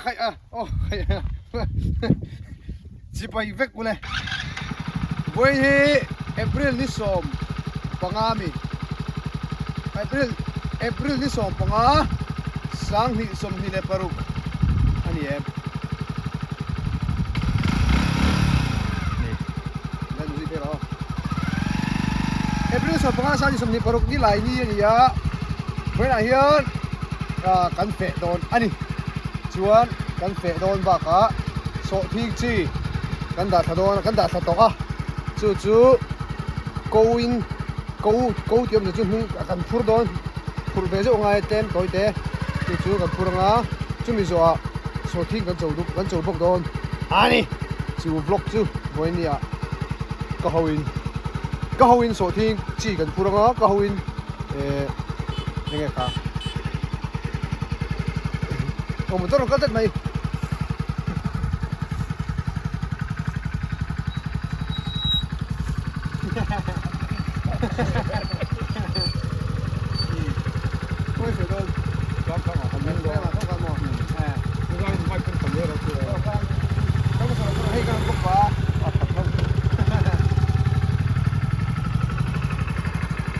ใครโอ้ใครสิไปเวกกูเลยวันที่เอพริลนี่สมปังอามีเอพริลนี่สมปังอาสังหิสมหิเลปารุกอันนี้นี่นั่นดูสิเพื่อนเอพริลสมปังอาสังหิสมหิเลปารุกนี่หลายนี่นี่ยะเมื่อไหร่เฮียนกันเฟะโดนอันนี้ชวนกันเฟะโดนบ้ากะโซทิ้งจีกันด่าสะโดนกันด่าสะตอกจู่กูอินกูเตรียมจะจุ่มกันพูดโดนพูดเบสองไงเต็มตัวเตะจู่กันพูดงาจุ่มมีโซทิ้งกันจู่พวกโดนอันนี้จู่บล็อกจู่วันนี้ก็ฮาวินโซทิ้งจีกันพูดงาก็ฮาวินยังไงครับโอ้มันต้องก็จัดไหมไม่เสียดายร้อนเข้ามาทำเงินร้อนเข้ามาหมดไม่ได้ไม่เป็นคนเยอะเราคือต้องสอนให้กันพวกฟ้า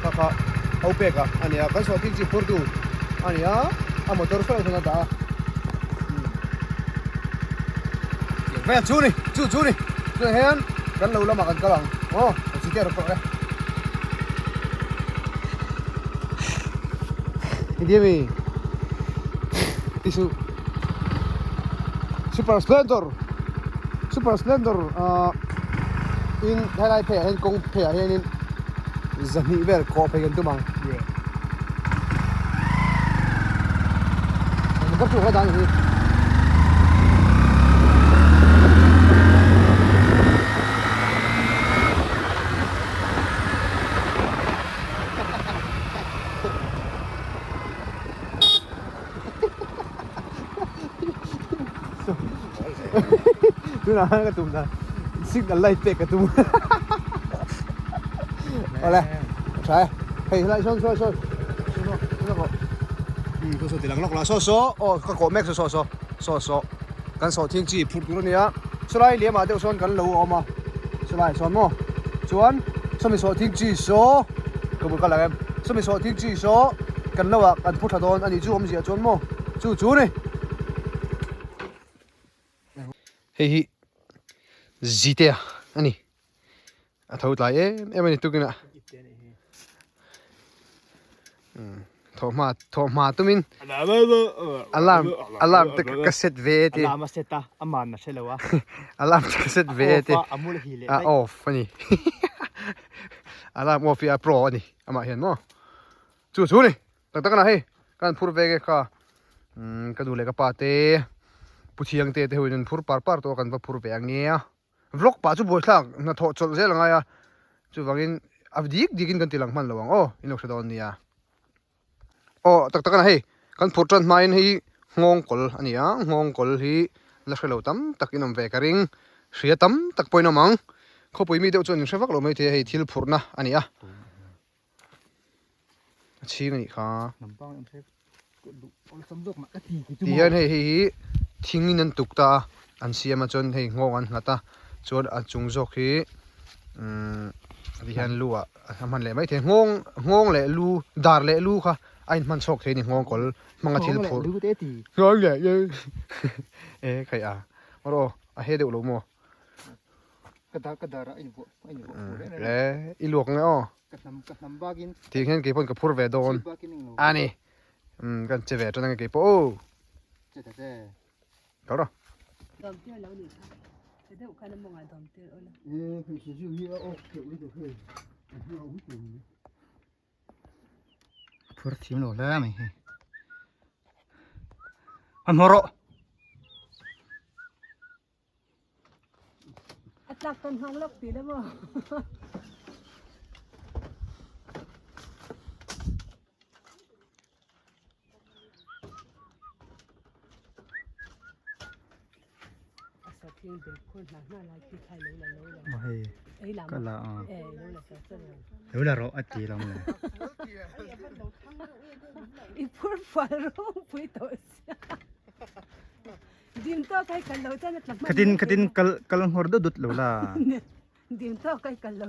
ก็เอาเปกอันนี้กันสอนที่จีพูดดูอันนี้มอเตอร์ไซค์ทั้งนั้นแม่จูนี่ตัวเห็นกันเราละมากันกำลังโอ้สิแกเราปล่อยอินเดียมีที่super splendor in ให้ได้เพย์เห็นกงเพย์เห็นนี่จะมีแบบคอเพย์กันตัวมั้งมันก็ถูกให้ดังอย่างนี้ดูนะกระตุ้มนะสิ่งอะไรเตะกระตุ้มอะไรใช่เฮ้ยไล่ช่วยก็สุดที่หลังล็อกละโซ่โอ้ก็โกแม็กโซ่กันโซ่ทิ้งจีพูดตัวนี้สไลด์เลี้ยมาเดี๋ยวส่วนกันรู้ออกมาสไลด์ส่วนมั้งส่วนสมัยโซ่ทิ้งจีโซ่ก็บุกกันแล้วสมัยโซ่ทิ้งจีโซ่กันแล้วกันพูดถดอนอันนี้จู่ผมเสียส่วนมั้งจู่นี่เฮ้ยจีเตียอันนี้ถ้าอุดไล่มันนี่ตุกินะโทมาตุมินอัลลามตึกกษัตริย์เวทีอัลลามเสตาอามันนะใช่แล้ววะอัลลามตึกกษัตริย์เวทีออฟอันนี้อัลลามออฟโปรอันนี้อามาเห็นมั้งจู่นี่ตั้งกันนะเฮ้ยการพูดเวกก็ก็ดูเลยกับปาเต้ผู้เชี่ยงเตะเฮ้ยนั่นพูดปาร์ตัวกันว่าพูดเวกเงี้ยวล็อกป้าจู่บ่อยหลังน่าทอดจดเสียหลังไงจู่ว่ากินอับดีกินกันตีหลังมันระวังโอ้อินโอกเสดอนเนี่ยโอ้ตักกันนะเฮ้กันพูดจนมาอินฮีงงกอลอันนี้งงกอลฮีลักษณะตั้มตักอินอมเวกริงเสียตั้มตักปอยน้ำมังเขาปอยมีเดียวจนยังใช้ฟักเราไม่เทให้ทิลพูดนะอันนี้ชี้กันอีกค่ะที่ยันให้ทิ้งนั่นตุกตาอันเสียมาจนให้งงอันนัตตาจนอันจงจอกฮีที่ยันลู่มันเลยไม่เทงงเลยลู่ดาร์เลยลู่ค่ะไอ้มันชกเทนี่งงกอลมังกรทิลพูดงงเลยยังใครมาดูเฮ็ดเดี๋ยวรู้มั้งกระดาระอินบุเลยอีหลวงเนาะกระนำบากินที่เห็นกี่คนกับพูดเวดอนอันนี้กันเจเวจนั่งกี่ปูเจ๊เขาหรอดอมเตี้ยแล้วนี่ค่ะจะได้อุคันน้ำมองอะไรดอมเตี้ยเลยคือชื่อยี่โอ้เกี่ยวกับเฮ้ยพูดทีมโหล่แล้วไหมอันมรออัตลักษณ์ต้นห้องล็อกปีแล้วมั้งเพียงเด็กคนหน้าลายคือใครรู้ละไม่ก็ละรู้ละรออัดจีลงเลยอีพูดฟังร้องพูดตัว dim to kai kan lo cha na tlak katin kal hor do dut lo la dim to kai kan lo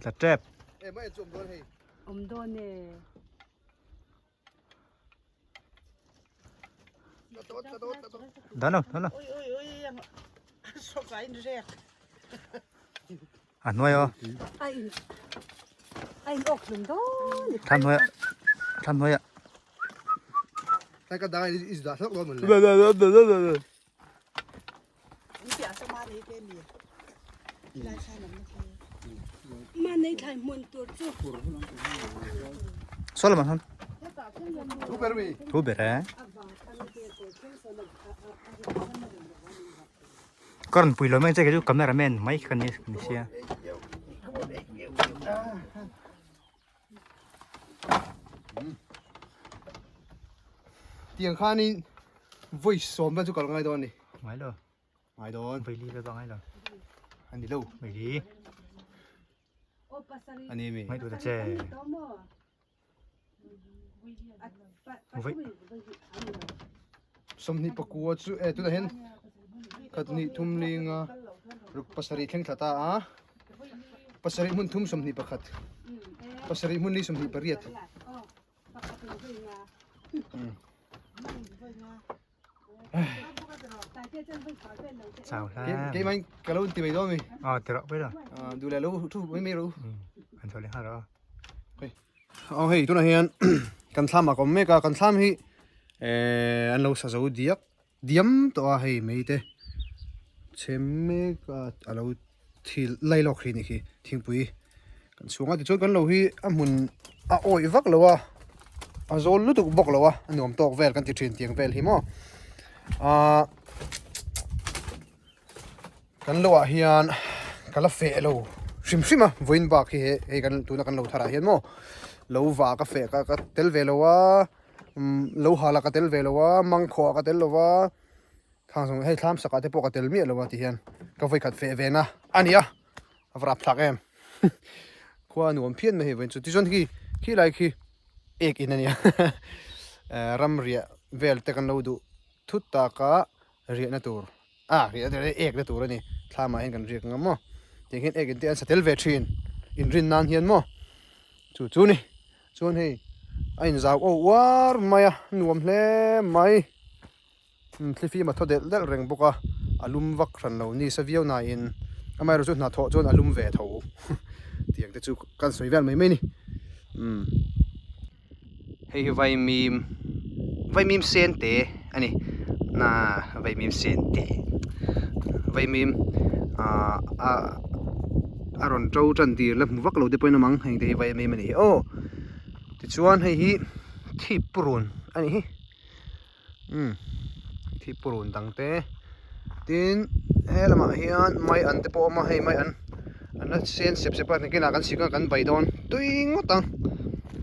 la trap mai chum don hei do ne dano ôi em sốt cái nó rẻ nuôi ô ai ốc lum do tham nuôi ạ tay cái đai is da thok lo mun le những cái sao mà đấy cái gì lại sao nó mà nei thai mon tur chu Solomon hon tu permi thu bere con pui lo men che cái cameraman mai kan ni sia tiếng khan in voice som ban chu kal ngai don ni mai lo ngai don vai li lo ngai lo anh đi lâu vai li o pasari anh em mai tu ta che to mo vai som ni pakua chu tu da hen kat ni thum linga ruk pasari thleng thata a pasari mun thum som ni pakhat pasari mun ni som ni pariat sao la cái mai cái lâu tìm đó mi tiro bây giờ du là lâu thu mấy mấy lâu anh thôi ha đó hey tu na hian kan thlam a kom me ka kan thlam hi an lo sa zo diak diam to a hei me te chem me ka alo thil lai lo khri ni khi thingpui kan sunga ti chon kan lo hi a mun a oi vak lo a a zol lu tuk bok lo a anom tok vel kan ti thin tiang vel hi mo kan lo a hian kala fe lo sim sima voin ba khi he kan tu na kan lo thara hian mo lo va ka fe ka tel ve lo wa lo hala ka tel ve lo wa mang kho ka tel lo wa thang song hei thlam saka te po ka tel mi lo wa ti hian ka voi khat fe ve na ania avrap thak em khwa nuam phian me he wen chu ti jon khi lai khi ek in ania ram ria vel te kan lo du thut ta ka ria na tur ria de ek na tur ani thlama hen kan riak ngamo ti hin ek in te an satel ve thin in rin nan hian mo chu ni chuan hei ain zau o war maya nuam hle mai thlifi ma thodel del reng boka alum vak ran lo ni saviau na in amai ro chu na tho chon alum ve tho tiang te chu kan soi vel mai mai ni hei vai mim sen te ani na vai mim sen te vai mim aron trâu trần thì lập một vắc lâu để bên măng hành thì vậy mình này ô thì chuan hay hi thịt purun anh hi thịt purun đằng té tin hay là mà hian mai ăn te po mà hay mai ăn nó sen xếp xếp cái nào cần xí cần bày đòn tuy ngót tăng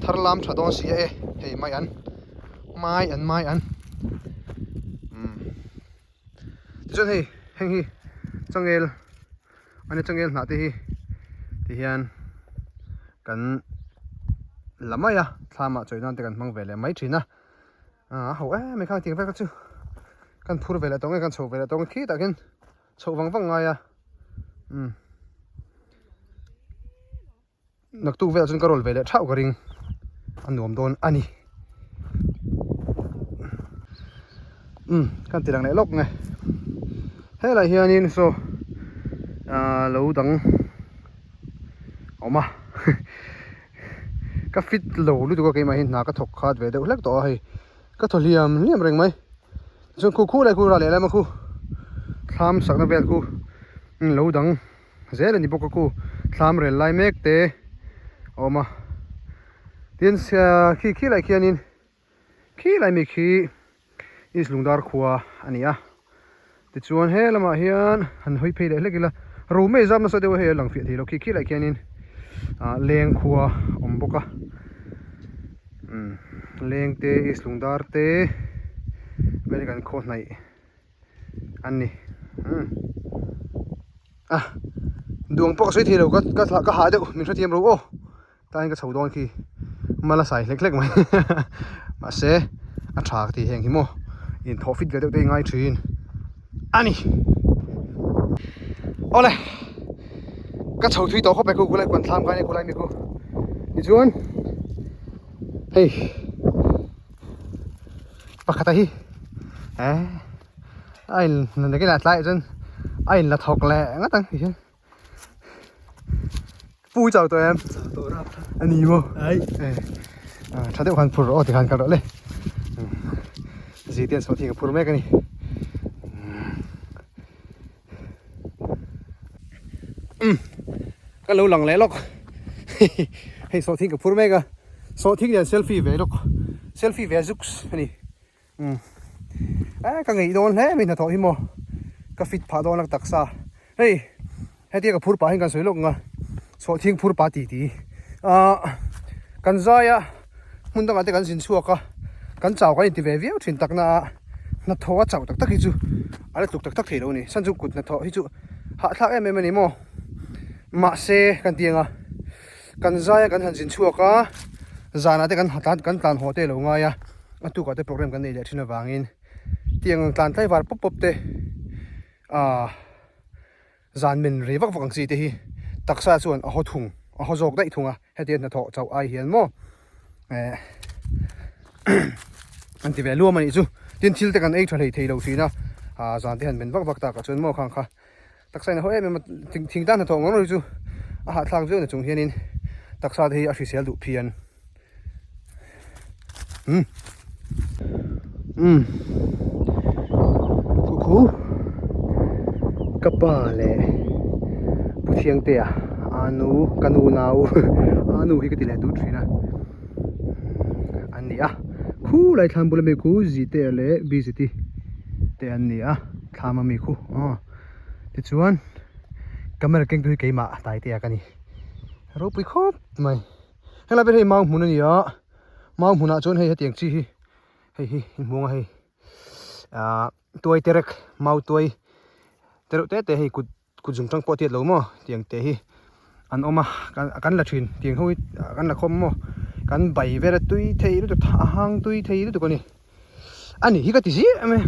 thar lam thà đòn xí hay mai ăn thì chuan hay hành hi trong el anh trong el nãy thì hian kan lamaya thama choinan te kan mang vele mai thina ho me khang ting va chu kan phur vele tong kan chho vele tong khi takin chho wang ngai a nak tu vele chun karol vele thau ka ring anom don ani kan tirang le lok nge hela hianin so lo dang oma ka fit lo lu tu ka ke ma hin na ka thok khat ve de ulak to hai ka tholiam reng mai chung khu lai khu ra le ma khu thlam sak na vel khu lo dang zel ni bok khu thlam rel lai mek te oma tin sia khi lai khianin khi lai mi khi is lungdar khuwa ania ti chuan he lama hian han hoi phei le lekila ro me zam na so de he lang fi thi lo khi lai khianin leng khuwa om boka leng te is lungdar te vel kan kho nai an ni duang pok soi thi lo ka ha de min tha thiam ro o ta in ka chho don khi mala sai lek mai ma se a thak ti heng hi mo in tho fit ve deuh te ngai thin ani ole ka chho thui to kho pe ku lai kon tham ka ni ku lai mi ku ni chuan hei pakhat hi ai nên cái lạt lại chân ai là thọc lẹ ngắt tăng thì vui chào tụi em anh nhìn không ấy chắc đều hàng phur rồi thì hàng cả đó lên gì tiền số thì cái phur mấy cái này cái lâu lằng lẽ lóc hay số thì cái phur mấy cái số thì cái selfie về lóc selfie về giúp này cái ngày đó nè mình là thôi mà cái fit phá đó là đặc sa hey hay tiếc cái phur phá hình cái sợi lốc ngà số thiên phur phá tí tí cái dây á muốn đâu cái xin xua cái chảo cái thì về véo chuyện tắc na thua chảo tắc cái chú anh tục tắc thế đâu nè sân chú cụt na thua chú hạ thác em này mà mà xe cái tiếng à cái dây cái xin xua cái giờ này cái tàn hồ tê lâu ngay à anh tu cái program cái này để xin vàng in tiếng tàn tay vào pop te dàn mình rì vắc văng gì thế hi đặc sa chuan họ thùng họ dọc đấy thùng à hay tiền là thọ cháu ai hiền mò anh thì về luôn mà đi chú tiền chill te kan ấy cho thầy đầu xí na dàn tiền mình vắc vắc ta cả chuan mò khang kha đặc sa này hỏi em mà thình tan là thọ ngon rồi chú hạ thang dưới là chúng hiền in đặc sa thì official đủ phiền cú capa le pusiang te anu kanu nau anu hi ka ti le du thina ani a khu lai tham bul me ku ji te le bct te ani a thama mi khu ti chuan camera keng tu ke ma tai te ka ni ro pui khop mai hela be hei mau mun ani a mau mun a chon hei tiang chi hi hei muang hei tuai terek mau tuai teruk te hei ku jung tang po tiat lo mo tiang te hi an oma kan la thin tiang hoi kan la khom mo kan bai vera tui thei lu hang tui thei lu ko ni ani hi ka ti si ame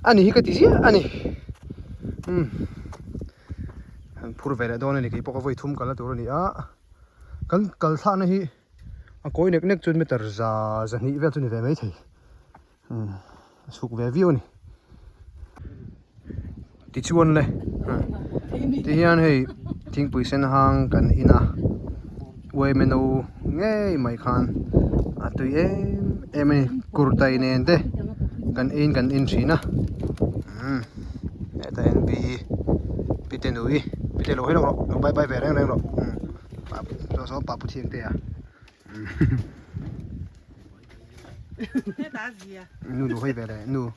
ani hi ka ti si ani an phur vera don ni ki po ko voi thum kala tur ni a kan kal tha na hi a koi nek chun me tar za ni ve chu ni ve mai thei suk ve view ni ti chuan le ti hian hei thing pui sen hang kan ina we menu nge mai khan atui em kurtai nen te kan in china eta en pitenui pitelo hi lo bye ve reng lo to so pa pu thieng te a thế đá gì à nu hơi về đây nu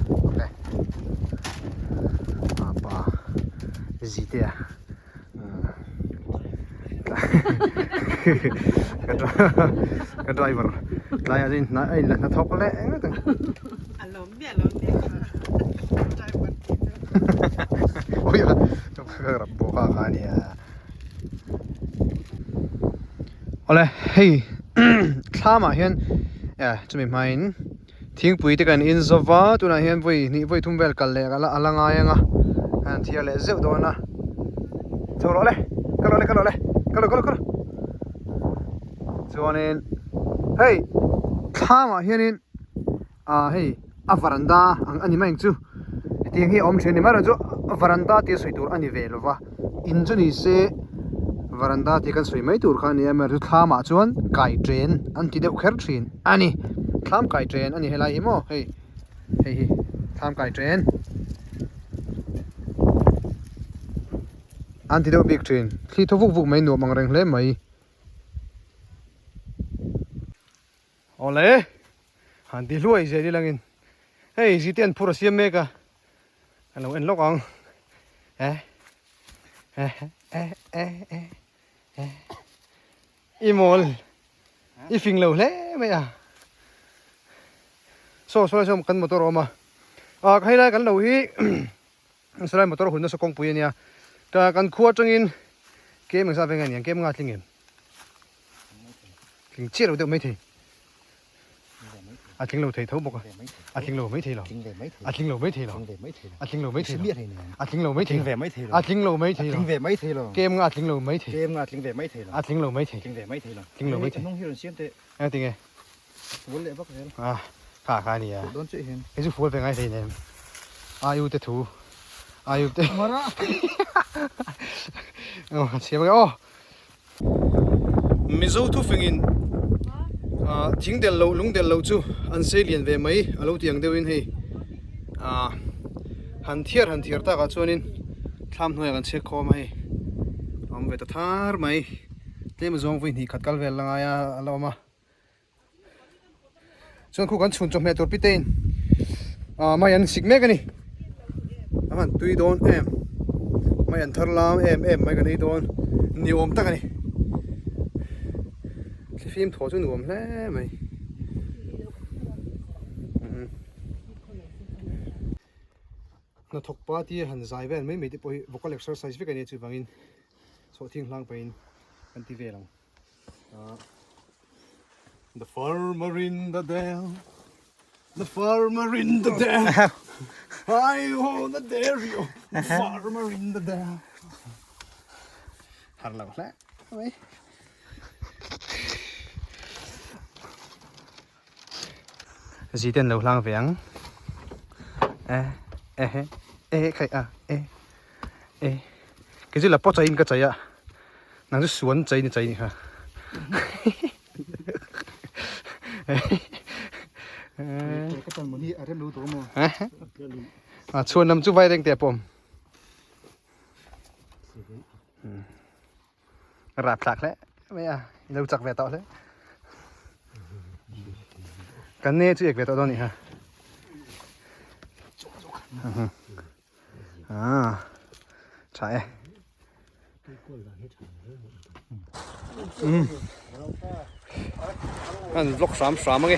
ok ba gì thế à cái driver lại là gì nãy là thóc lẽ lốm bia trai quật ôi à trong cái rập bộ khá nè ole hey thama hian chumi main thing pui te kan in zova tuna hian voi thum vel kal le alanga yanga an thia le zeu dona cholo le kalo chuanin hey thama hian in hey a varanda ang ani mai chu tiang hi om theni mara chu varanda ti soi tur ani ve lova in chu ni se varanda ti kan soi mai tur khan ya mer thu thama chuan kai train an ti deuh kher thin ani thlam kai train ani helai hi mo hei thlam kai train an ti deuh big train thli tho vuk mai no mang reng hle mai ole han ti luai je di langin hei zitian pura siam meka alo en lokang imol ifing lo le mai à so kan motor oma khai lai kan lo hi salai motor hun na so kong pui ania ta kan khuwa changin kem sa vengan yang kem nga tlingin tling chiro de mai thei ทิ้งเราเทเท่าบอกทิ้งเราไม่เทหรอกทิ้งเราไม่เทหรอกทิ้งเราไม่เทหรอกทิ้งเราไม่เทหรอกทิ้งเราไม่เทหรอกเกมทิ้งเราไม่เททิ้งเราไม่เททิ้งเราไม่เทจริงไงขานี่อ่ะไอ้สุฟูเป็นไงสิเนี่ยอายุเตถูอายุเตมาละเสียไปอ๋อมิโซทุฟิงินทิ้งเดลลุงเดลจูอันเซเลียนเวไม่อาลูที่ยังเดวินให้หันเทียร์ตากัจจวนินทำหน่วยกันเช็คคอไหมเวททาร์ไหมเต็มซองฟินที่ขัดกัลเวลลังไงเรามาส่วนคู่กันชุนจมเมตัวพิเตนมายันสิกเมกันนี่มันตุยโดนมายันทาร์ลามไม่กันนี่โดนนิวอมตักกันนี่ฟิล์มถอดจนนิวอมแล้วไหมนักทกปาที่หันใจแว่นไม่มีที่ไปวอลเลกซ์เซอร์ไซส์ฟิกันนี่จูบังอินโซทิ้งหลังไปกันที่เวลังThe farmer in the dell, the farmer in the dell, I hold the dairy, the farmer in the dell. หันหลังแล้วไหมสีเต้นเราล่างเสียงใครก็จะหลับปอใจอินก็ใจอ่ะนั่งจะสวนใจนี่ค่ะก็ตอนวันนี้อาจจะรู้ตัวมั้งชวนนำจุ๊บไว้ตั้งแต่ผมรับหลักแล้วไม่เราจักแวะต่อเลยกันเน่จุ๊กแวะต่อตอนนี้ฮะใช่อันล็อกสามมั้งไง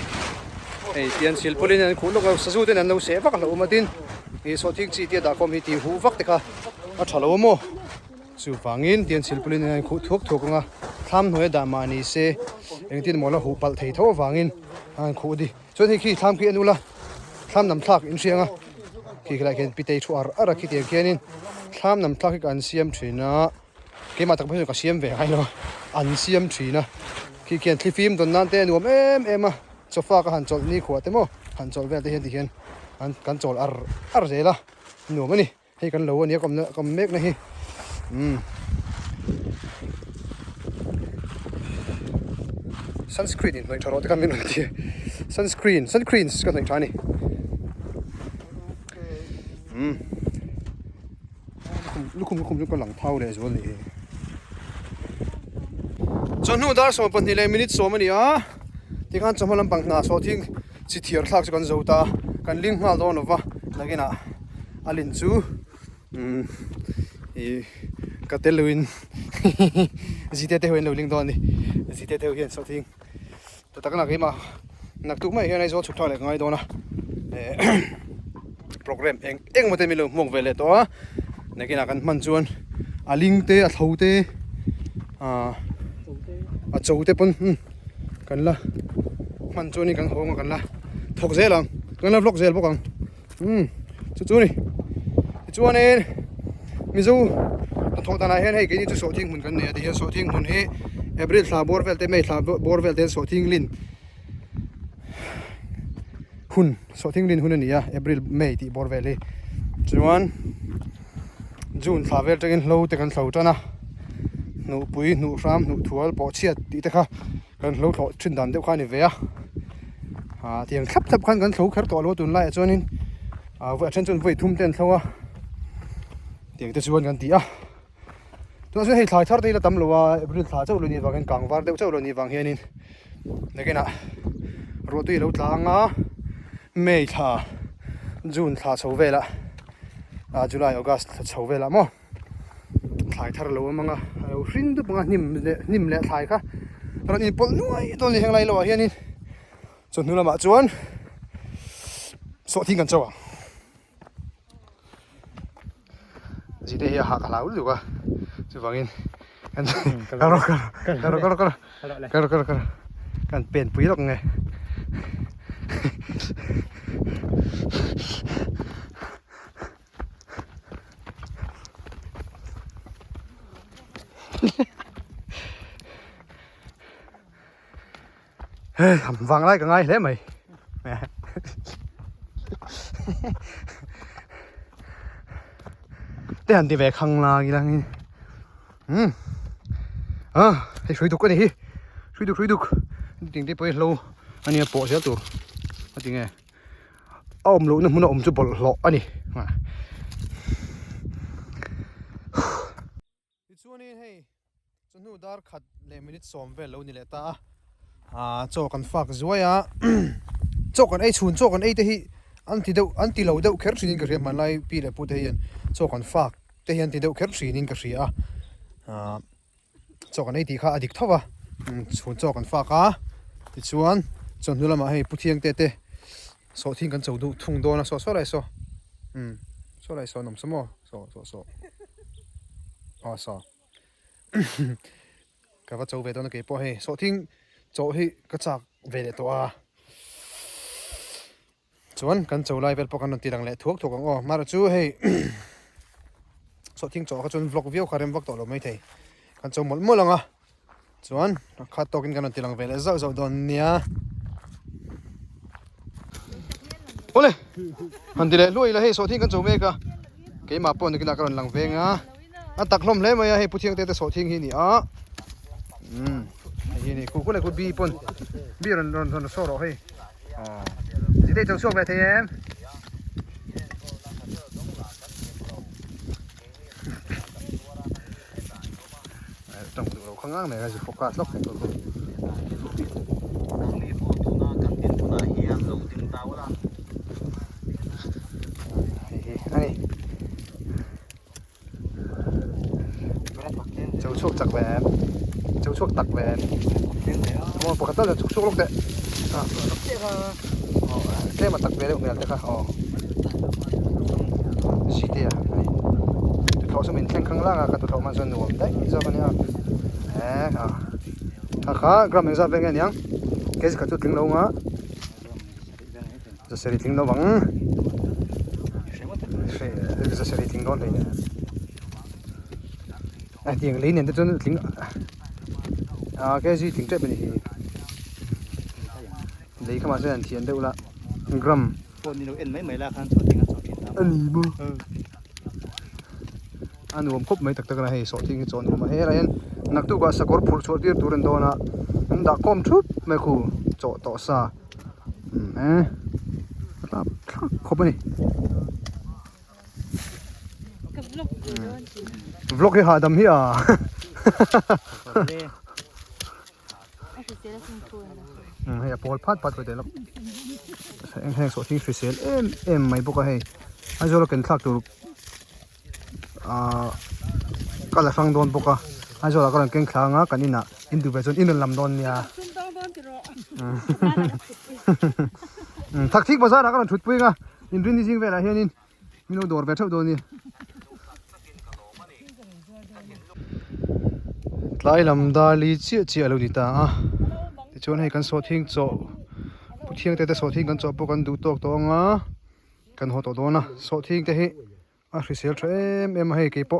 ไอ้เตียนสิลปุ่นนี่คุณลูกเราสู้เต้นเราเสียฟักเรามาดินไอ้สอทิ้งจีเตียดาคอมฮิตีหูฟักเด็กอ่ะฉลาดมั้งสู้ฟังอินเตียนสิลปุ่นนี่คุณทุกงะทำหน่วยดามานี่เสียเองที่มอลหูปัลเทท่อฟังอินอันคูดีส่วนที่ขี้ทำขี้นู่นละทำน้ำทักอินเสียงอ่ะขี้อะไรกันปีเตยชัวร์ขี้เตียนแค่นี้ทำน้ำทักกันเสียมถีนะเกี่ยมาตั้งเพื่อนกับเสียมแหวกให้เราอันเสียมถีนะขี้เกียจที่ฟิล์มตอนนั้นเต้นวมมาโซฟาก็หันจอดนี่ขวดเต็มอ่ะหันจอดแวดที่เห็นที่เห็นหันกันจอดเจ๋ละหนูมันนี่ให้กันเหลวอันนี้ก็เมกนะฮีsunscreen หน่อยชาร์ลที่กันเป็นหน่อยที่ sunscreen ก็หน่อยชานี่ลูกคุมก็หลังเท้าเลยส่วนนี้จนหนูดาร์สมาเป็นที่เลยมินิทโซมันนี่ที่กันจำมาลำบังนาโซทิ้งสิที่ร์ทักจะกันจะอุตากันลิงก์มาโดนว่านักน่ะอลินซูกัตเตลวินจิตเตอร์เห็นเราลิงก์โดนนี่จิตเตอร์เห็นโซทิ้งแต่ตั้งนักมานักตุ้มไม่เห็นไอ้โซชุดท้ายเลยง่ายโดนนะโปรแกรมเองมันจะมีลงมองเวลตัวนักน่ะกันมันชวนอลิงเตอเท้าเตโจเตปนกันละมันจูนี่กันหัวกันละถกเซลังกันละฟลอกเซลพวกกันจูนี่จูนี่มิซูถกตาหน้าเห็นให้กินจะโซทิ้งเหมือนกันเนี่ยที่โซทิ้งเหมือนให้เอเบริลซาบอร์เวลเตไม่ซาบอร์เวลเตโซทิ้งลินหุ่นโซทิ้งลินหุ่นนี่เอเบริลไม่ที่บอร์เวลเลยจวนจูนซาเวลจะกินโลเตกันโซจ้านะหนูปุยหนูฟรามหนูถั่วปอเชียตีตะค่ะกันโลถอดชิ้นดันเดี๋ยวข้านี่เวียที่ยังทับกันโลแค่ตัวโลตุนไล่จนนี่เวชจนเวทุ่มเต้นเขาที่ยังจะชวนกันตีตัวส่วนให้ถ่ายทอดที่เราทำโลว่าบริษัทเจ้าโลนี่วางกันกลางวันเดี๋ยวเจ้าโลนี่วางเฮียนี่นี่กันรถที่เราทางไม่ท่าจูนท่าโชว์เวละจุลายออกัสโชว์เวละมั้งถ่ายทอดโลมั้งเราฟินดูปังนิ่มเละถ่ายค่ะตอนนี้ปนนุ่ยตอนนี้ยังไรโลเฮียนี่จนนู่นละมาจวนโซทิ้งกันจ้าจีเดียหักหลาวดูว่าจะฟังอินกันกันเปลี่ยนปุ๋ยหรอกไง เฮ้ยทำฟังอะไรกันไงเล่ไหมแหมแต่อันที่แบกข้างล่างอีกแล้วนี่ให้ช่วยดูกันดิช่วยดูจริงที่ไปเราอันนี้ปอเสียตัวจริงไงอ้อมรู้นะมันอ้อมจะบอลหลอกอันนี้มาช่วงนี้ให้จนหนูดาร์ขัดเลยมินิทสอมเวลเรานี่แหละตาโจกันฝากช่วยโจกันไอ้ชุนโจกันไอ้ที่อันที่เราเดาแค่สิ่งก็เรียกมันไล่ปีละพูดให้ยันโจกันฝากแต่ยันที่เดาแค่สิ่งก็เสียโจกันไอ้ที่ข้าอดีตเท่าชุนโจกันฝากที่ชวนจนนู่นละมาให้พูดเที่ยงเตะโซทิ้งกันโจดูทุ่งโดนโซอะไรโซอะไรโซนมสมอโซโซก็ว่าโจเวดอนเก็บพอให้โซทิ้งโจให้กระจากเวดตัวชวนกันโจไล่เวลปกันนตีดังเละทุกกันมาจูให้โซทิ้งโจก็จนวล็อกวิวคาร์เรมวล็อกตัวเราไม่ได้กันโจหมดลังชวนขัดตัวกันนตีดังเวลเจ้าโดนเนี่ยโอ้เลยอันที่เลยลุยเลยให้โซทิ้งกันโจเมกะเกมมาปนกันกันหลังเวงอันตักลมเลยมาให้ผู้เที่ยงเตะโซทิ้งที่นี่นี่กูเลยกูบีปนบีรอนโซ่รอให้ที่ได้จังช่วงแบบเทียมต้องดูเราข้างล่างไหนก็จะโฟกัสล็อกให้ตัวกูเจ้าช่วงจักแหวนเจ้าช่วงตักแหวนมองปกติแล้วช่วงลูกเตะเตะมาตักแหวนเนี่ยเตะค่ะสีเดียตัวเขาสมินแข่งข้างล่างกับตัวเขามันส่วนหนุ่มได้จะกันเนี่ยข้ากรำเองจะเป็นไงเนี่ยแกจะขัดจุดถึงเราจะเสด็จถึงเราบังจะเสด็จถึงโดนเลยเนี่ยที่อย่างนี้เนี่ยจะถึงแกจะถึงจะเป็นที่เลยเข้ามาเส้นเทียนได้ละกรัมคนนี้เราเอ็นไม่ละคันสดจริงอันนี้มั้งอันนู้นครบไม่ตักตะกันให้สดจริงจนมาให้อะไรนักตู้ก็สกอร์พูดชดที่ตัวเรนโดนะดักคอมชุดไม่คู่โจต่อซาครับครบไหมวล็อกให้หาดำเฮียให้ปอลพัดไปเดี๋ยวแห้งสดที่ฟิเซลไม่บอกให้ไอ้โจเราเกินทักตัวก็เลยฟังโดนบอกไอ้โจเราก็เลยเก่งครั้งกันนี่นะอินดูไปจนอินลำโดนเนี่ยทักทิกภาษาเราก็เลยชุดปุ้ยกันอินรินจริงๆเวลาเฮียนี่มีโนดอร์ไปเท่าโดนนี่ไล่ลำดาลีเจี๊ยเราดีตาที่ชวนให้กันโซทิ้งโจผู้เที่ยงแต่โซทิ้งกันโจพวกกันดูตัวกันหัวโดนนะโซทิ้งแต่ให้ริเซลเทมให้กี่ปอ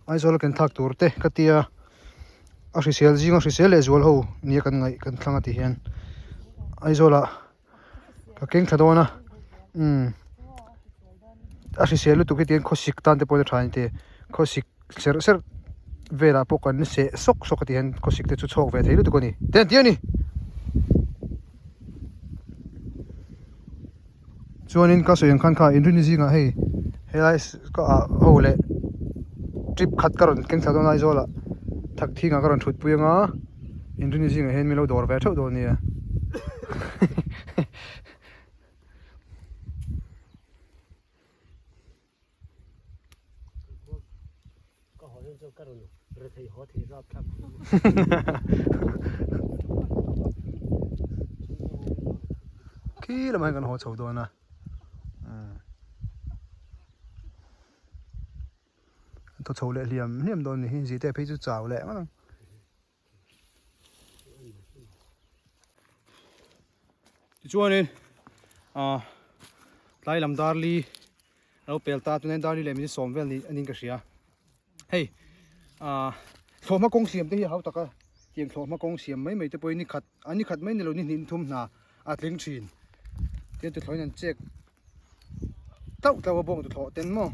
ไอ้โซลกันทักตัวเตะกัตยาริเซลจริงริเซลเลจวลหูนี่กันไงกันครั้งที่เห็นไอ้โซละก็เก่งขนาดนะริเซลตุกิเตียนโคสิกตันเตปอดทานเตโคสิกเซอร์เวลาพวกกันเสะสกที่เห็นโคสิกเตจุดโชกเวทีลุตุกนี่เดี๋ยวนี่ชวนนินก็สวยงคันอินโดนีเซียให้ไรก็โหเลยทริปขัดกันเก่งสักตัวไหนโซละทักที่งานกันชุดปุยงอินโดนีเซียเห็นมีเราดอร์เวทโดนเนี่ยก็หอยเจ้ากันหรือไทยหอที่รอบครับขี้ละมันกันหัวเฉาตัวนะตัวโฉล่เหลี่ยมโดนนี่สิแต่พี่จะจ่าวแหละมั้งช่วงนี้ lai lam darli alo pelta tu nen darli le mi somvel ni anin ka ria hei thloma kong siam te hi hau taka tiang thloma kong siam mai te poi ni khat mai ni lo ni nin thum na atling thin te tu thloin an check tau bong tu thlo ten mo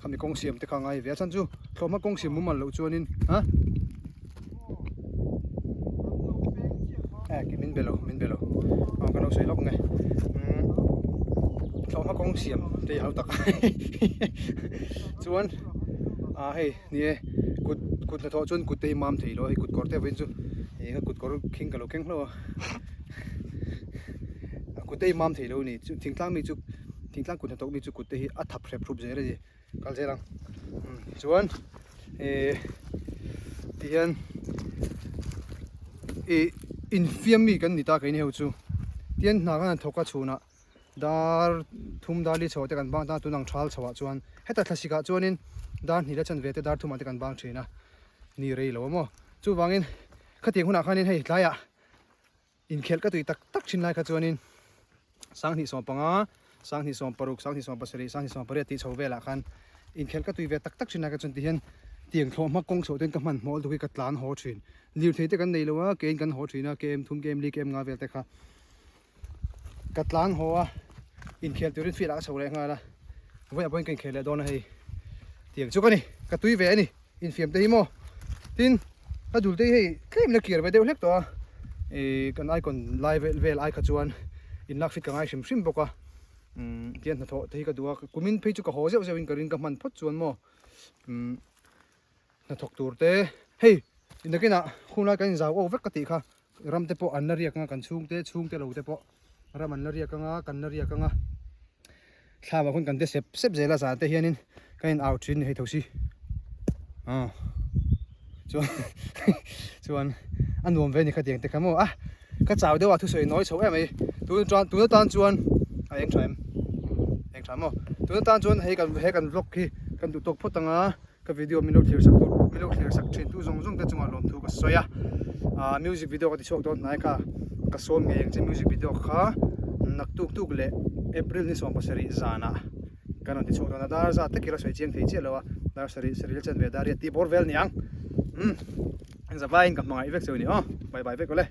khami kong siam te kha ngai ve chan chu thloma kong siam mu mal lo chuanin ha cái min belo cái nó sấy lóc này thloma kong siam te hau tak chuan hei ni cút na tho chuan cút te mam thei lo hei cút kor te ven chu he cút kor khing ka lo keng lo cút te mam thei lo ni chu thingtlang mi chu thingtlang cút na tok mi chu cút te hi a thap hrep rup je re ji kal je lang chuan tian in fiam mi kan ni ta kai ni ho chu tian na kan thoka chuna dar thum dali chote kan bang ta tunang thal chawa chuan heta thlasika chuanin dar ni la chan ve te dar thuma te kan bang thina ni rei lo mo chu wangin khatiang huna khanin hei tlaya in khel ka tui tak chin lai kha chuanin sang ni som panga sang ni som paruk sang ni som pasari sang ni som pare ti chhovela khan in khel ka tui ve tak chin lai ka chun ti hian tiang thloma kong chho ten ka man mol du ka tlan ho thin lir thei te kan nei lo a ken kan ho thina kem thum kem li kem nga vel te kha ka tlan ho a in khel turin fi la chho le nga la voi a boin kan khel le don hei tiang chu ka ni ka tui ve ni in fiam te hi mo tin a dul te hei claim na kier ve deuh hlek to a kan ai kon live vel ai kha chuan in lak fit ka ngai shim boka tian na tho te hi ka duwa kumin phei chu ka ho zeu in karin ka man phot chuan mo na thok tur te hei in the kina khuna kan zaw o vek ka ti kha ram te po an na riak nga kan chung te lo te po ram an na riak nga kan na riak nga thama khun kan te sep zela za te hianin kain out thin hei thosi chuan an nuam ve ni kha tiang te khamo ka chaw dewa thu soi noi chho em ei tu tan chuan a eng tham mo tu tan chuan hei kan vlog khi kan du tok photanga ka video milo clear sak thin tu zong te chunga lom thu ka soya music video ka ti chok don nai ka som nge yang che music video kha nak tuk le april ni som pasari zana kanon ti chok don dar za te kira soi chiang thei che lowa dar sari chen ve dar ya ti bor vel niang za vain ka mangai vek cheu ni bye bye vek ole